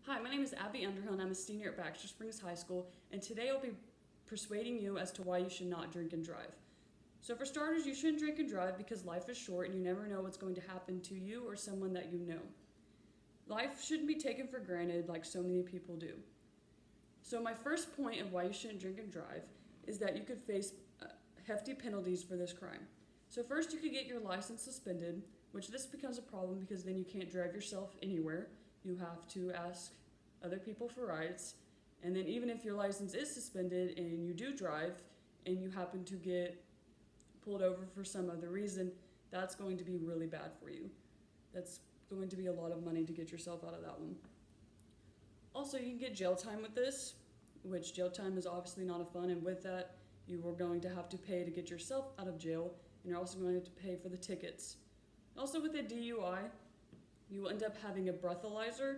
Hi, my name is Abby Underhill and I'm a senior at Baxter Springs High School, and today I'll be persuading you as to why you should not drink and drive. So for starters, you shouldn't drink and drive because life is short and you never know what's going to happen to you or someone that you know. Life shouldn't be taken for granted like so many people do. So my first point of why you shouldn't drink and drive is that you could face hefty penalties for this crime. So first, you could get your license suspended, which this becomes a problem because then you can't drive yourself anywhere. You have to ask other people for rides. And then even if your license is suspended and you do drive and you happen to get pulled over for some other reason, that's going to be really bad for you. That's going to be a lot of money to get yourself out of that one. Also, you can get jail time with this, which jail time is obviously not a fun, and with that, you are going to have to pay to get yourself out of jail, and you're also going to have to pay for the tickets. Also, with a DUI, you will end up having a breathalyzer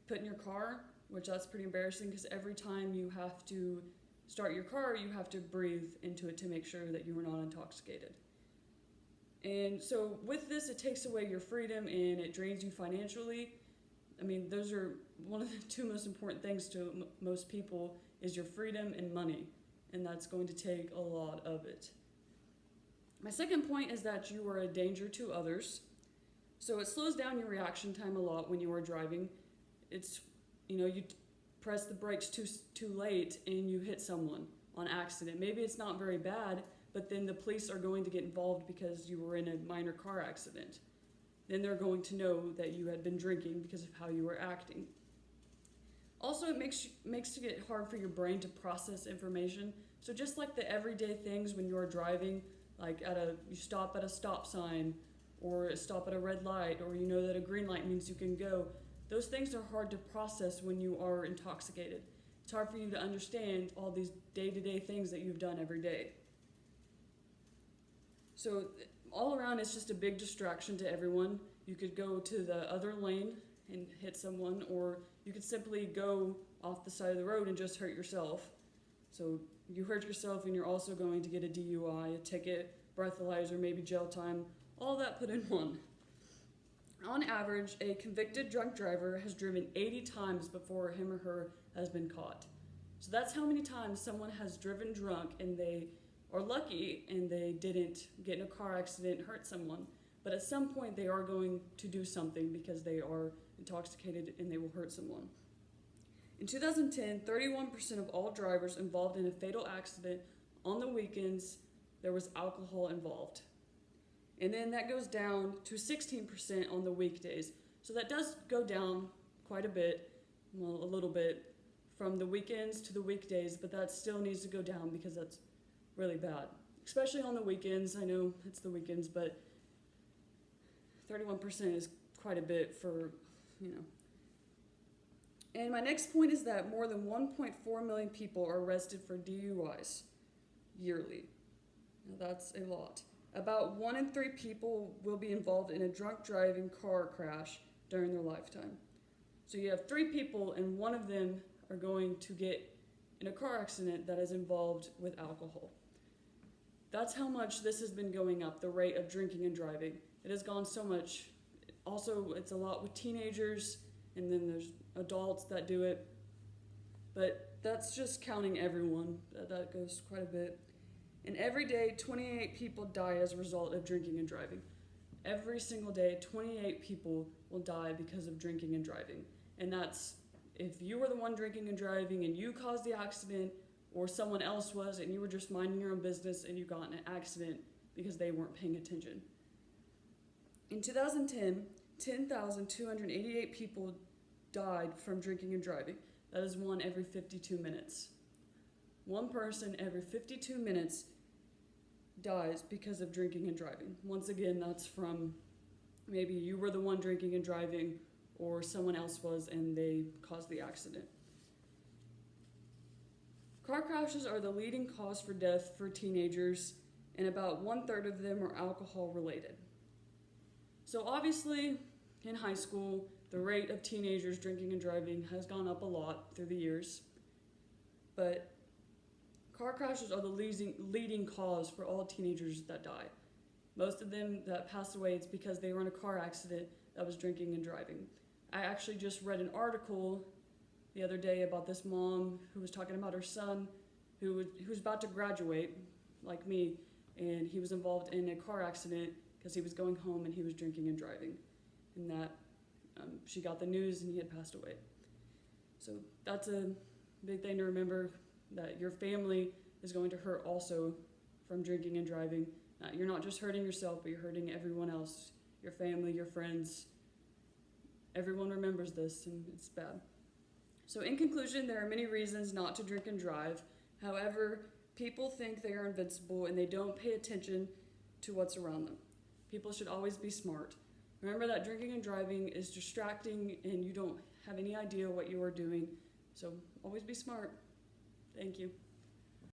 put in your car, which that's pretty embarrassing because every time you have to start your car, you have to breathe into it to make sure that you are not intoxicated. And so with this, it takes away your freedom and it drains you financially. I mean, those are one of the two most important things to most people is your freedom and money, and that's going to take a lot of it. My second point is that you are a danger to others. So it slows down your reaction time a lot when you are driving. It's, you press the brakes too late and you hit someone on accident. Maybe it's not very bad, but then the police are going to get involved because you were in a minor car accident. Then they're going to know that you had been drinking because of how you were acting. Also, it makes it hard for your brain to process information. So just like the everyday things when you're driving, like you stop at a stop sign, or stop at a red light, or you know that a green light means you can go. Those things are hard to process when you are intoxicated. It's hard for you to understand all these day-to-day things that you've done every day. So all around, it's just a big distraction to everyone. You could go to the other lane and hit someone, or you could simply go off the side of the road and just hurt yourself. So you hurt yourself and you're also going to get a DUI, a ticket, breathalyzer, maybe jail time, all that put in one. On average, a convicted drunk driver has driven 80 times before him or her has been caught. So that's how many times someone has driven drunk and they are lucky and they didn't get in a car accident and hurt someone. But at some point they are going to do something because they are intoxicated and they will hurt someone. In 2010, 31% of all drivers involved in a fatal accident on the weekends, there was alcohol involved. And then that goes down to 16% on the weekdays. So that does go down quite a bit, well, a little bit, from the weekends to the weekdays, but that still needs to go down because that's really bad. Especially on the weekends. I know it's the weekends, but 31% is quite a bit for, And my next point is that more than 1.4 million people are arrested for DUIs yearly. Now that's a lot. About 1 in 3 people will be involved in a drunk driving car crash during their lifetime. So you have 3 people and 1 of them are going to get in a car accident that is involved with alcohol. That's how much this has been going up, the rate of drinking and driving. It has gone so much. Also, it's a lot with teenagers, and then there's adults that do it. But that's just counting everyone. That goes quite a bit. And every day, 28 people die as a result of drinking and driving. Every single day, 28 people will die because of drinking and driving. And that's if you were the one drinking and driving and you caused the accident, or someone else was and you were just minding your own business and you got in an accident because they weren't paying attention. In 2010, 10,288 people died from drinking and driving. That is 1 every 52 minutes. 1 person every 52 minutes dies because of drinking and driving. Once again, that's from maybe you were the one drinking and driving or someone else was and they caused the accident. Car crashes are the leading cause for death for teenagers, and about 1/3 of them are alcohol related. So obviously, in high school, the rate of teenagers drinking and driving has gone up a lot through the years, but car crashes are the leading cause for all teenagers that die. Most of them that pass away, it's because they were in a car accident that was drinking and driving. I actually just read an article the other day about this mom who was talking about her son who was about to graduate, like me, and he was involved in a car accident because he was going home and he was drinking and driving. And that she got the news and he had passed away. So that's a big thing to remember, that your family is going to hurt also from drinking and driving. You're not just hurting yourself, but you're hurting everyone else, your family, your friends. Everyone remembers this, and it's bad. So in conclusion, there are many reasons not to drink and drive. However, people think they are invincible and they don't pay attention to what's around them. People should always be smart. Remember that drinking and driving is distracting and you don't have any idea what you are doing. So always be smart. Thank you.